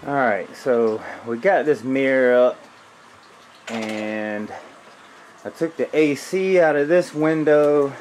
Alright, so we got this mirror up, and I took the AC out of this window.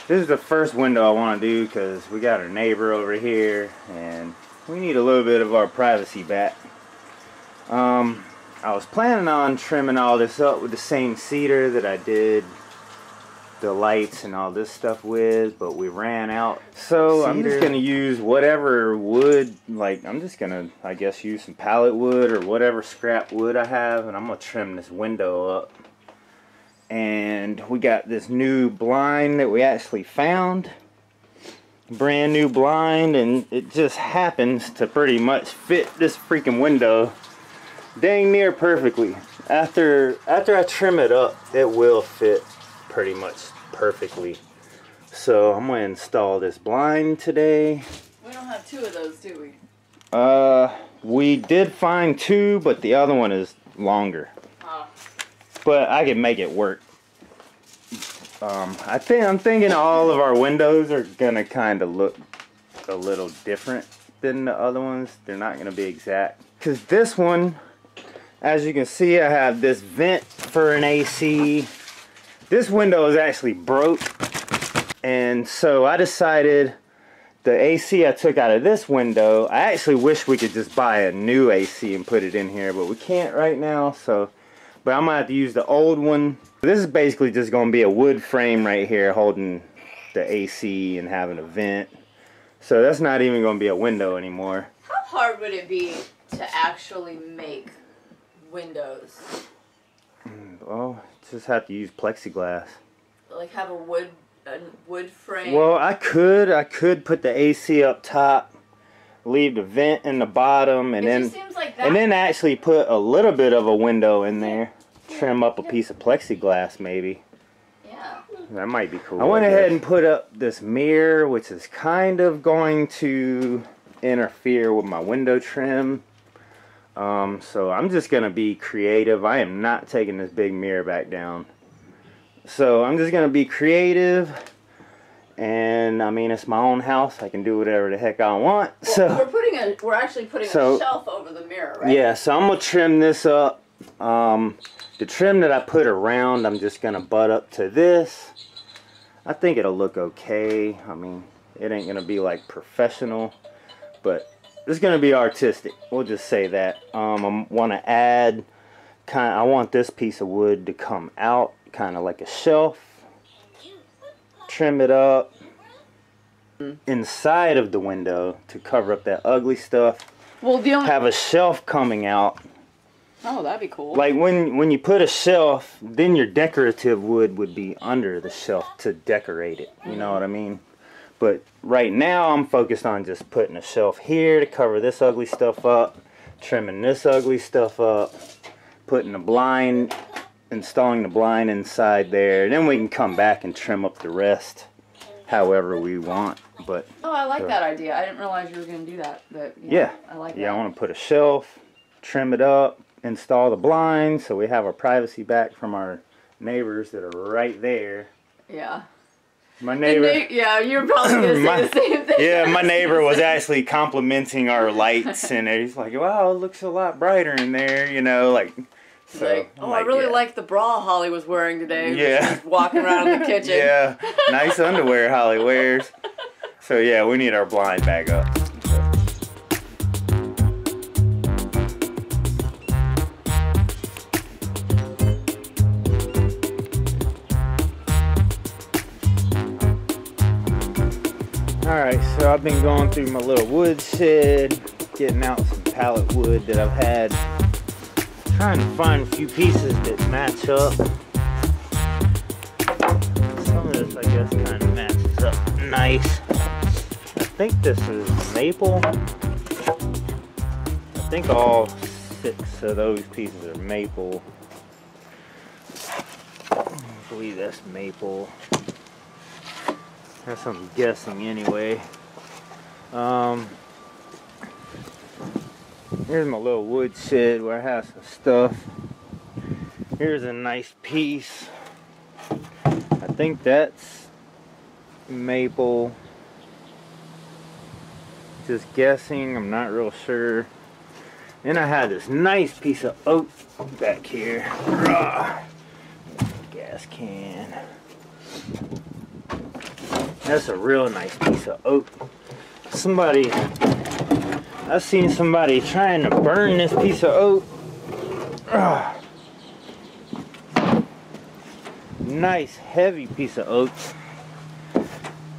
This is the first window I want to do because we got our neighbor over here and we need a little bit of our privacy back. I was planning on trimming all this up with the same cedar that I did the lights and all this stuff with, but we ran out. So I'm just gonna use whatever wood, like I'm just gonna, I guess, use some pallet wood or whatever scrap wood I have, and I'm gonna trim this window up. And we got this new blind that we actually found, brand new blind, and it just happens to pretty much fit this freaking window dang near perfectly. After I trim it up, it will fit pretty much perfectly. So I'm gonna install this blind today. We don't have two of those, do we? We did find two, but the other one is longer. Oh. But I can make it work. I'm thinking all of our windows are gonna kind of look a little different than the other ones. They're not gonna be exact. Cause this one, as you can see, I have this vent for an AC. This window is actually broke, and so I decided the AC I took out of this window, I actually wish we could just buy a new AC and put it in here, but we can't right now, so, but I'm gonna have to use the old one. This is basically just gonna be a wood frame right here holding the AC and having a vent. So that's not even gonna be a window anymore. How hard would it be to actually make windows? Well, just have to use plexiglass. Like have a wood frame? Well, I could put the AC up top, leave the vent in the bottom, and then actually put a little bit of a window in there. Trim up a piece of plexiglass maybe. Yeah. That might be cool. I went ahead and put up this mirror, which is kind of going to interfere with my window trim. So I'm just gonna be creative. I am not taking this big mirror back down. So I'm just gonna be creative, and I mean, it's my own house. I can do whatever the heck I want. Well, So we're actually putting a shelf over the mirror, right? yeah, so I'm gonna trim this up. The trim that I put around, I'm just gonna butt up to this. I think it'll look okay. I mean, it ain't gonna be like professional, but it's gonna be artistic. We'll just say that. I want to add I want this piece of wood to come out, kind of like a shelf. Trim it up inside of the window to cover up that ugly stuff. Well, have a shelf coming out. Oh, that'd be cool. Like when you put a shelf, then your decorative wood would be under the shelf to decorate it. You know what I mean? But right now I'm focused on just putting a shelf here to cover this ugly stuff up, trimming this ugly stuff up, putting the blind, installing the blind inside there. Then we can come back and trim up the rest however we want. But oh, I like that idea. I didn't realize you were going to do that. But yeah, I like that. Yeah, I want to put a shelf, trim it up, install the blinds so we have our privacy back from our neighbors that are right there. Yeah. My neighbor. Yeah, you were probably going to say the same thing. Yeah, my neighbor was actually complimenting our lights, and he's like, "Wow, it looks a lot brighter in there," you know, like. So, like, oh, I really like the bra Hollie was wearing today. Yeah. Just walking around in the kitchen. Yeah, nice underwear Hollie wears. So yeah, we need our blind back up. Alright, so I've been going through my little wood shed, getting out some pallet wood that I've had, trying to find a few pieces that match up. Some of this I guess kind of matches up nice. I think this is maple. I think all 6 of those pieces are maple. I believe that's maple. That's what I'm guessing anyway. Here's my little wood shed where I have some stuff. Here's a nice piece. I think that's maple. Just guessing, I'm not real sure. Then I had this nice piece of oak back here. Gas can. That's a real nice piece of oak. I've seen somebody trying to burn this piece of oak. Nice heavy piece of oak.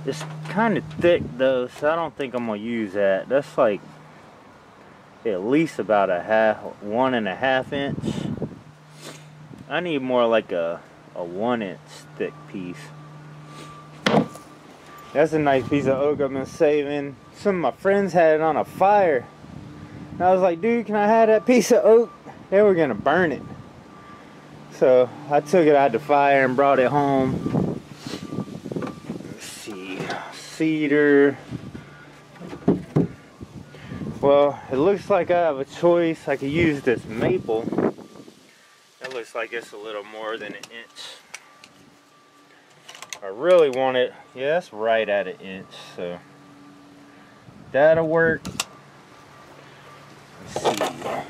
It's kind of thick though, so I don't think I'm gonna use that. That's like at least about 1.5 inch. I need more like a 1 inch thick piece. That's a nice piece of oak I've been saving. Some of my friends had it on a fire. And I was like, dude, can I have that piece of oak? They were gonna burn it. So I took it out the fire and brought it home. Let's see, cedar. Well, it looks like I have a choice. I could use this maple. It looks like it's a little more than 1 inch. I really want it. Yeah, that's right at 1 inch, so that'll work. Let's see,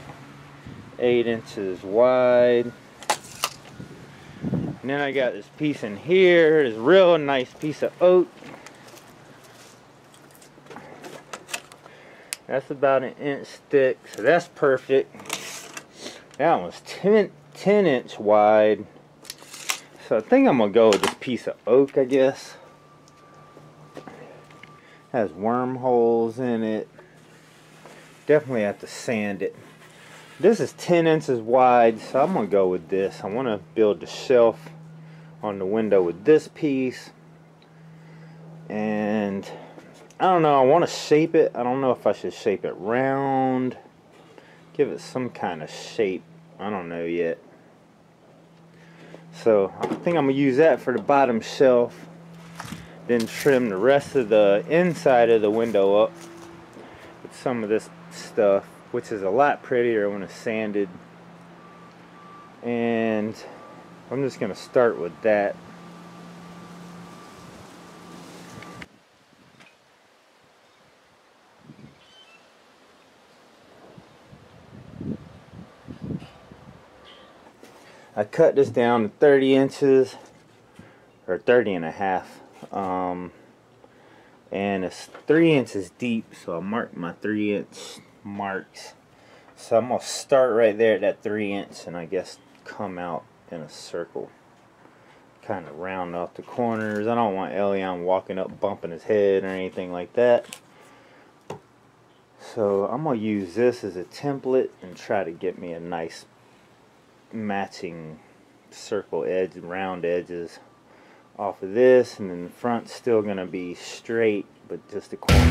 8 inches wide. And then I got this piece in here, this real nice piece of oak. That's about 1 inch thick, so that's perfect. That one's 10 inch wide. So I think I'm gonna go with this piece of oak, I guess. Has wormholes in it. Definitely have to sand it. This is 10 inches wide, so I'm gonna go with this. I want to build the shelf on the window with this piece. And I don't know, I want to shape it. I don't know if I should shape it round. Give it some kind of shape. I don't know yet. So I think I'm going to use that for the bottom shelf. Then trim the rest of the inside of the window up. with some of this stuff, which is a lot prettier when it's sanded. And I'm just going to start with that. I cut this down to 30 inches, or 30 and a half, and it's 3 inches deep, so I marked my 3-inch marks. So I'm going to start right there at that 3-inch, and I guess come out in a circle, kind of round off the corners. I don't want Elion walking up bumping his head or anything like that. So I'm going to use this as a template and try to get me a nice matching circle edge, round edges off of this, and then the front's still going to be straight, but just the corner.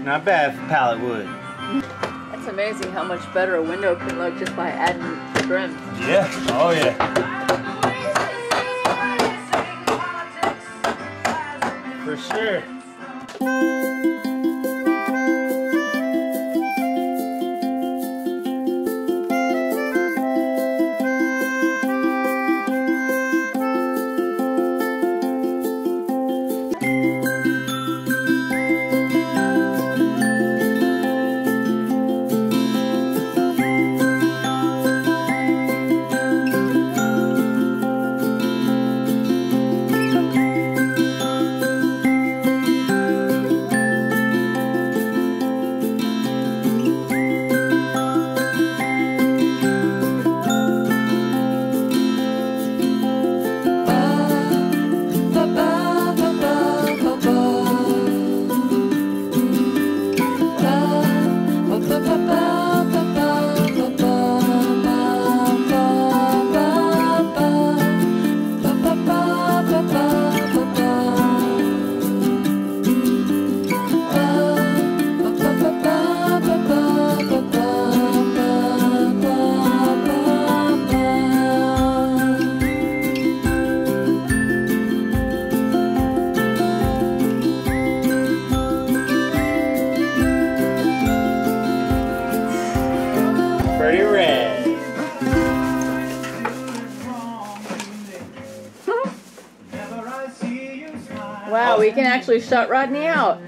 Not bad for pallet wood. That's amazing how much better a window can look just by adding trim. Yeah, oh yeah. For sure. Pretty red. Wow, we can actually shut Rodney out.